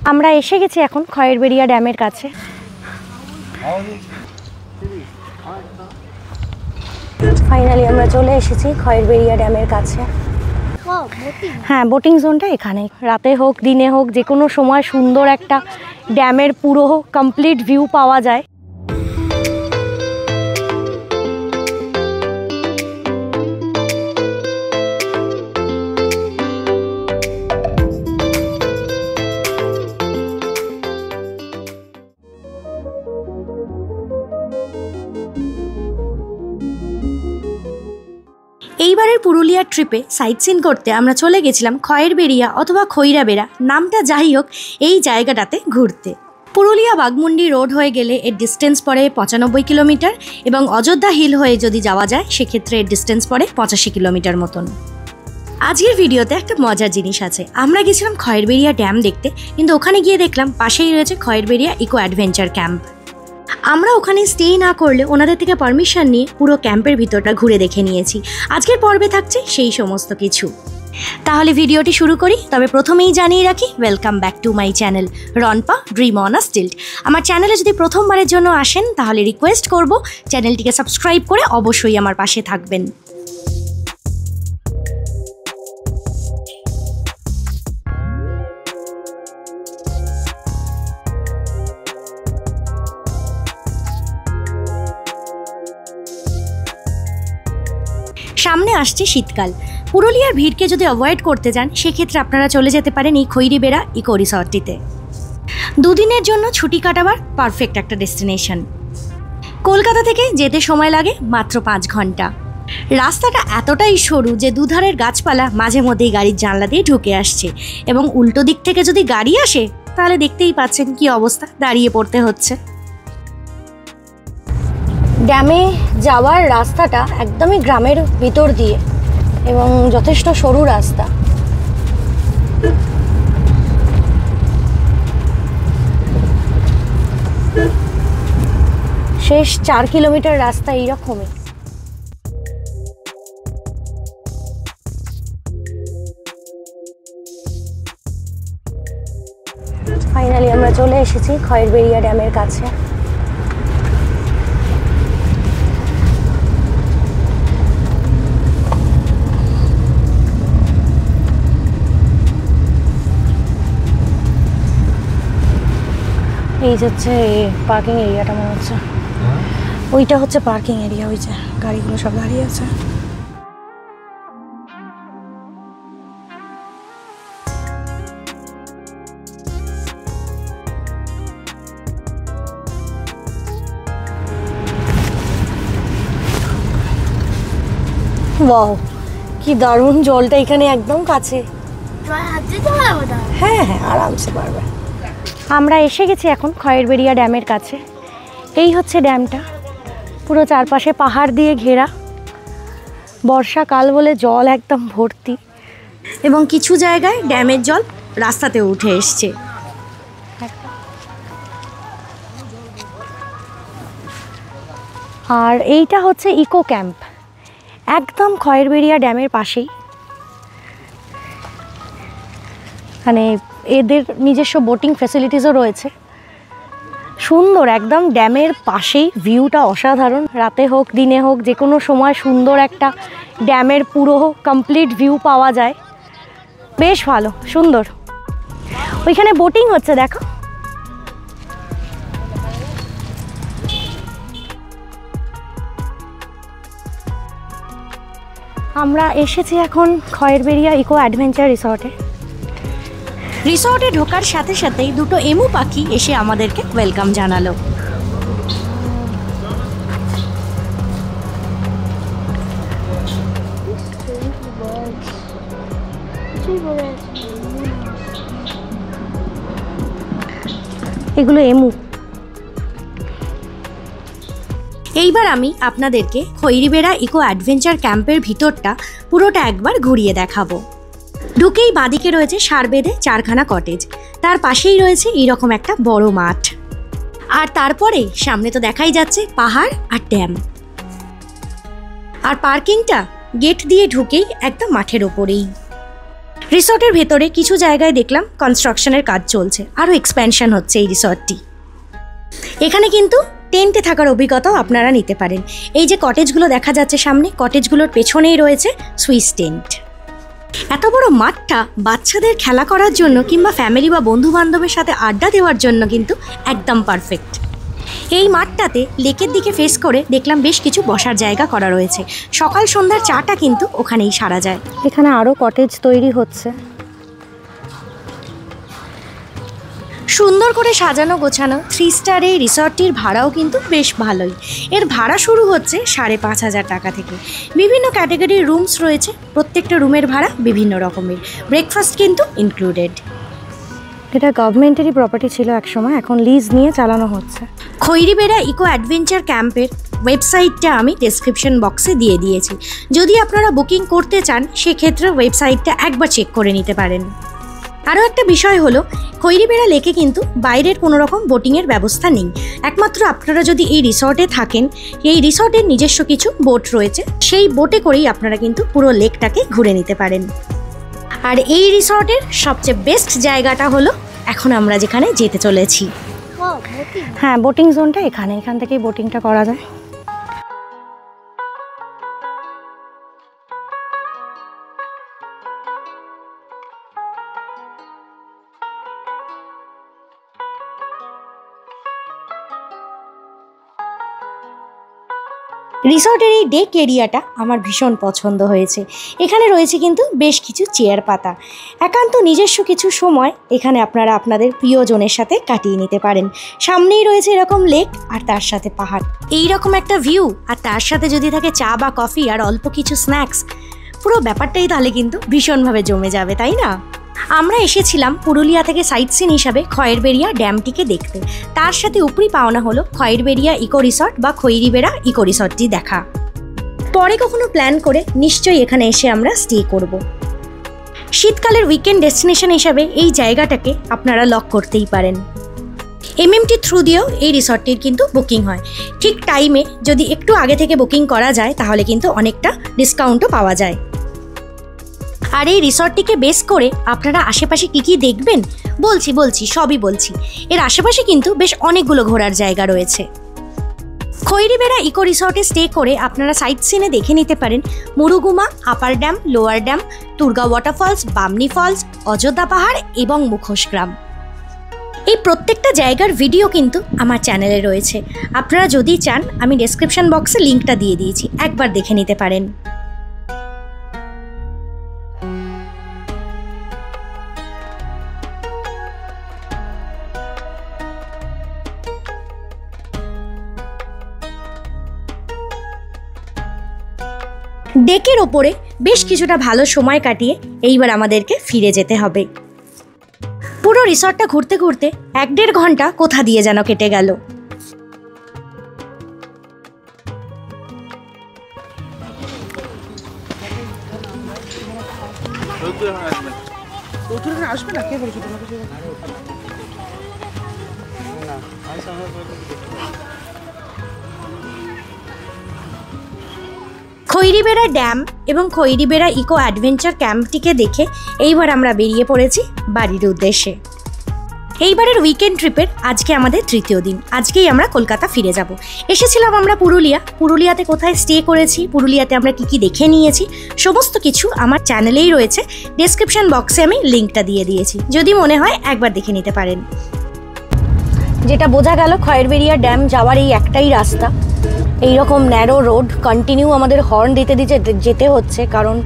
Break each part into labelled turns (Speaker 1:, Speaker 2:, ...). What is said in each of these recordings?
Speaker 1: আমরা এসে গেছি এখন খয়েরবেড়িয়া ড্যামের কাছে। ফাইনালি আমরা চলে এসেছি খয়েরবেড়িয়া ড্যামের কাছে। হ্যাঁ, বোটিং জোনটা এখানে। রাতে হোক দিনে হোক যে কোনো সময় সুন্দর একটা ড্যামের পুরো কমপ্লিট ভিউ পাওয়া যায়। এইবারের পুরুলিয়ার ট্রিপে সাইট সিন করতে আমরা চলে গেছিলাম খয়েরবেড়িয়া অথবা খৈরাবেড়া, নামটা যাই হোক, এই জায়গাটাতে ঘুরতে। পুরুলিয়া বাঘমুন্ডি রোড হয়ে গেলে এর ডিস্টেন্স পড়ে 95 কিলোমিটার এবং অযোধ্যা হিল হয়ে যদি যাওয়া যায় সেক্ষেত্রে এর ডিস্টেন্স পড়ে 85 কিলোমিটার মতন। আজকের ভিডিওতে একটা মজার জিনিস আছে। আমরা গেছিলাম খয়েরবেড়িয়া ড্যাম দেখতে, কিন্তু ওখানে গিয়ে দেখলাম পাশেই রয়েছে খয়েরবেড়িয়া ইকো অ্যাডভেঞ্চার ক্যাম্প। আমরা ওখানে স্টে না করলে ওনাদের থেকে পারমিশন নিয়ে পুরো ক্যাম্পের ভিতরটা ঘুরে দেখে নিয়েছি। আজকের পর্বে থাকছে সেই সমস্ত কিছু। তাহলে ভিডিওটি শুরু করি। তবে প্রথমেই জানিয়ে রাখি, welcome back to my channel Ronpa dream on a stilt. আমার চ্যানেলে যদি প্রথমবারের জন্য আসেন তাহলে রিকোয়েস্ট করব চ্যানেলটিকে সাবস্ক্রাইব করে অবশ্যই আমার পাশে থাকবেন। সামনে আসছে শীতকাল। পুরুলিয়ার ভিড়কে যদি অ্যাভয়েড করতে যান সেক্ষেত্রে আপনারা চলে যেতে পারেন এই খৈরিবেড়া ইকো রিসর্টটিতে। দুদিনের জন্য ছুটি কাটাবার পারফেক্ট একটা ডেস্টিনেশন। কলকাতা থেকে যেতে সময় লাগে মাত্র 5 ঘন্টা। রাস্তাটা এতটাই সরু যে দুধারের গাছপালা মাঝে মধ্যেই গাড়ির জানলা দিয়ে ঢুকে আসছে, এবং উল্টো দিক থেকে যদি গাড়ি আসে তাহলে দেখতেই পাচ্ছেন কি অবস্থা, দাঁড়িয়ে পড়তে হচ্ছে। ড্যামে যাওয়ার রাস্তাটা একদমই গ্রামের ভিতর দিয়ে এবং যথেষ্ট সরু রাস্তা। শেষ 4 কিলোমিটার রাস্তা এইরকমই। ফাইনালি আমরা চলে এসেছি খয়েরবেড়িয়া ড্যামের কাছে। এই হচ্ছে পার্কিং এরিয়াটা, মনে হচ্ছে ওইটা হচ্ছে পার্কিং এরিয়া, ওই যে গাড়িগুলো সব দাঁড়িয়ে আছে। ওয়াও, কি দারুণ! জলটা এখানে একদম কাছে। হ্যাঁ হ্যাঁ, আরামসে পারবে। আমরা এসে গেছি এখন খয়েরবেড়িয়া ড্যামের কাছে। এই হচ্ছে ড্যামটা, পুরো চারপাশে পাহাড় দিয়ে ঘেরা। বর্ষাকাল বলে জল একদম ভর্তি, এবং কিছু জায়গায় ড্যামের জল রাস্তাতে উঠে এসছে। আর এইটা হচ্ছে ইকো ক্যাম্প, একদম খয়েরবেড়িয়া ড্যামের পাশেই। মানে এদের নিজস্ব বোটিং ফ্যাসিলিটিসও রয়েছে। সুন্দর, একদম ড্যামের পাশেই, ভিউটা অসাধারণ। রাতে হোক দিনে হোক যে কোনো সময় সুন্দর একটা ড্যামের পুরো কমপ্লিট ভিউ পাওয়া যায়। বেশ ভালো, সুন্দর। ওইখানে বোটিং হচ্ছে, দেখো। আমরা এসেছি এখন খয়েরবেড়িয়া ইকো অ্যাডভেঞ্চার রিসর্টে। রিসর্টে ঢোকার সাথে সাথেই দুটো এমু পাখি এসে আমাদেরকে ওয়েলকাম জানালো। এগুলো এমু। এইবার আমি আপনাদেরকে খৈরিবেড়া ইকো অ্যাডভেঞ্চার ক্যাম্পের ভিতরটা পুরোটা একবার ঘুরিয়ে দেখাবো। ঢুকেই বাঁদিকে রয়েছে সার বেঁধে 4খানা কটেজ, তার পাশেই রয়েছে এইরকম একটা বড় মাঠ, আর তারপরে সামনে তো দেখাই যাচ্ছে পাহাড় আর ড্যাম। আর পার্কিংটা গেট দিয়ে ঢুকেই একদম মাঠের ওপরেই। রিসর্টের ভেতরে কিছু জায়গায় দেখলাম কনস্ট্রাকশনের কাজ চলছে, আরও এক্সপ্যানশন হচ্ছে এই রিসর্টটি। এখানে কিন্তু টেন্টে থাকার অভিজ্ঞতাও আপনারা নিতে পারেন। এই যে কটেজগুলো দেখা যাচ্ছে সামনে, কটেজগুলোর পেছনেই রয়েছে সুইস টেন্ট। এত বড় মাঠটা বাচ্চাদের খেলা করার জন্য কিংবা ফ্যামিলি বা বন্ধু বান্ধবের সাথে আড্ডা দেওয়ার জন্য কিন্তু একদম পারফেক্ট। এই মাঠটাতে লেকের দিকে ফেস করে দেখলাম বেশ কিছু বসার জায়গা করা রয়েছে। সকাল সন্ধ্যার চাটা কিন্তু ওখানেই সারা যায়। এখানে আরও কটেজ তৈরি হচ্ছে। সুন্দর করে সাজানো গোছানো 3 স্টার এই রিসর্টটির ভাড়াও কিন্তু বেশ ভালোই। এর ভাড়া শুরু হচ্ছে 5,500 টাকা থেকে। বিভিন্ন ক্যাটাগরির রুমস রয়েছে, প্রত্যেকটা রুমের ভাড়া বিভিন্ন রকমের, ব্রেকফাস্ট কিন্তু ইনক্লুডেড। এটা গভর্নমেন্টেরই প্রপার্টি ছিল একসময়, এখন লিজ নিয়ে চালানো হচ্ছে। খৈরিবেড়া ইকো অ্যাডভেঞ্চার ক্যাম্পের ওয়েবসাইটটা আমি ডেসক্রিপশন বক্সে দিয়ে দিয়েছি। যদি আপনারা বুকিং করতে চান সেক্ষেত্রে ওয়েবসাইটটা একবার চেক করে নিতে পারেন। আরও একটা বিষয় হলো, খৈরিবেড়া লেকে কিন্তু বাইরের কোনো রকম বোটিংয়ের ব্যবস্থা নেই। একমাত্র আপনারা যদি এই রিসর্টে থাকেন, এই রিসর্টের নিজস্ব কিছু বোট রয়েছে, সেই বোটে করেই আপনারা কিন্তু পুরো লেকটাকে ঘুরে নিতে পারেন। আর এই রিসর্টের সবচেয়ে বেস্ট জায়গাটা হলো এখন আমরা যেখানে যেতে চলেছি। হ্যাঁ, বোটিং জোনটা এখান থেকেই বোটিংটা করা যায়। রিসর্টের এই ডেক এরিয়াটা আমার ভীষণ পছন্দ হয়েছে। এখানে রয়েছে কিন্তু বেশ কিছু চেয়ার পাতা। একান্ত নিজস্ব কিছু সময় এখানে আপনারা আপনাদের প্রিয়জনের সাথে কাটিয়ে নিতে পারেন। সামনেই রয়েছে এরকম লেক আর তার সাথে পাহাড়, এই রকম একটা ভিউ, আর তার সাথে যদি থাকে চা বা কফি আর অল্প কিছু স্ন্যাক্স, পুরো ব্যাপারটাই তাহলে কিন্তু ভীষণভাবে জমে যাবে, তাই না? আমরা এসেছিলাম পুরুলিয়া থেকে সাইট সিন হিসাবে খয়েরবেড়িয়া ড্যামটিকে দেখতে। তার সাথে উপরি পাওনা হলো খয়েরবেড়িয়া ইকো রিসর্ট বা খৈরিবেড়া ইকো রিসর্টটি দেখা। পরে কখনো প্ল্যান করে নিশ্চয়ই এখানে এসে আমরা স্টে করব। শীতকালের উইকেন্ড ডেস্টিনেশন হিসাবে এই জায়গাটাকে আপনারা লক করতেই পারেন। এমএমটি থ্রু দিয়েও এই রিসর্টটির কিন্তু বুকিং হয়। ঠিক টাইমে যদি একটু আগে থেকে বুকিং করা যায় তাহলে কিন্তু অনেকটা ডিসকাউন্টও পাওয়া যায়। আর এই রিসর্টটিকে বেস করে আপনারা আশেপাশে কী কী দেখবেন বলছি সবই বলছি। এর আশেপাশে কিন্তু বেশ অনেকগুলো ঘোরার জায়গা রয়েছে। খৈরিবেড়া ইকো রিসর্টে স্টে করে আপনারা সাইট সিনে দেখে নিতে পারেন Murguma, upper dam, lower dam, Turga waterfalls, Bamni falls, Ayodhya Pahar এবং মুখোশ গ্রাম। এই প্রত্যেকটা জায়গার ভিডিও কিন্তু আমার চ্যানেলে রয়েছে। আপনারা যদি চান আমি ডেসক্রিপশন বক্সে লিঙ্কটা দিয়ে দিয়েছি, একবার দেখে নিতে পারেন। ডেকের ওপরে বেশ কিছুটা ভালো সময় কাটিয়ে এইবার আমাদেরকে ফিরে যেতে হবে। পুরো রিসর্টটা ঘুরতে ঘুরতে 1-1.5 ঘন্টা কোথা দিয়ে যেন কেটে গেল। খৈরিবেড়া ড্যাম এবং খৈরিবেড়া ইকো অ্যাডভেঞ্চার ক্যাম্পটিকে দেখে এইবার আমরা বেরিয়ে পড়েছি বাড়ির উদ্দেশ্যে। এইবারের উইকেন্ড ট্রিপের আজকে আমাদের 3য় দিন। আজকেই আমরা কলকাতা ফিরে যাব। এসেছিলাম আমরা পুরুলিয়াতে কোথায় স্টে করেছি, পুরুলিয়াতে আমরা কি কি দেখে নিয়েছি, সমস্ত কিছু আমার চ্যানেলেই রয়েছে। ডেসক্রিপশন বক্সে আমি লিঙ্কটা দিয়ে দিয়েছি, যদি মনে হয় একবার দেখে নিতে পারেন। যেটা বোঝা গেল, খয়েরবেড়িয়া ড্যাম যাওয়ার এই একটাই রাস্তা। এইরকম ন্যারো রোড, কন্টিনিউ আমাদের হর্ন দিতে যেতে হচ্ছে, কারণ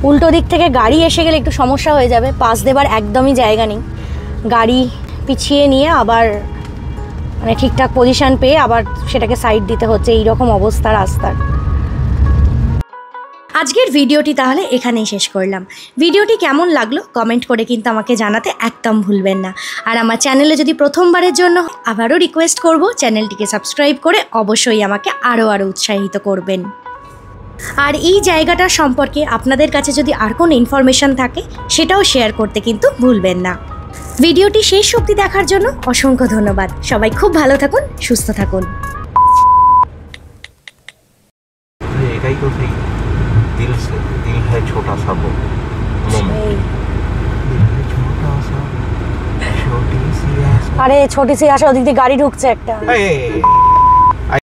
Speaker 1: উল্টো দিক থেকে গাড়ি এসে গেলে একটু সমস্যা হয়ে যাবে। পাস দেবার একদমই জায়গা নেই, গাড়ি পিছিয়ে নিয়ে আবার মানে ঠিকঠাক পজিশন পেয়ে আবার সেটাকে সাইড দিতে হচ্ছে, এইরকম অবস্থা রাস্তার। আজকের ভিডিওটি তাহলে এখানেই শেষ করলাম। ভিডিওটি কেমন লাগলো কমেন্ট করে কিন্তু আমাকে জানাতে একদম ভুলবেন না। আর আমার চ্যানেলে যদি প্রথমবারের জন্য আবারও রিকোয়েস্ট করব, চ্যানেলটিকে সাবস্ক্রাইব করে অবশ্যই আমাকে আরও উৎসাহিত করবেন। আর এই জায়গাটার সম্পর্কে আপনাদের কাছে যদি আর কোনো ইনফরমেশন থাকে সেটাও শেয়ার করতে কিন্তু ভুলবেন না। ভিডিওটি শেষ অবধি দেখার জন্য অসংখ্য ধন্যবাদ। সবাই খুব ভালো থাকুন, সুস্থ থাকুন।
Speaker 2: दिल है छोटा सा वो मोमेंट।
Speaker 1: আরে ছোটি সে আসে, ওদিক দিয়ে গাড়ি ঢুকছে একটা।
Speaker 2: এই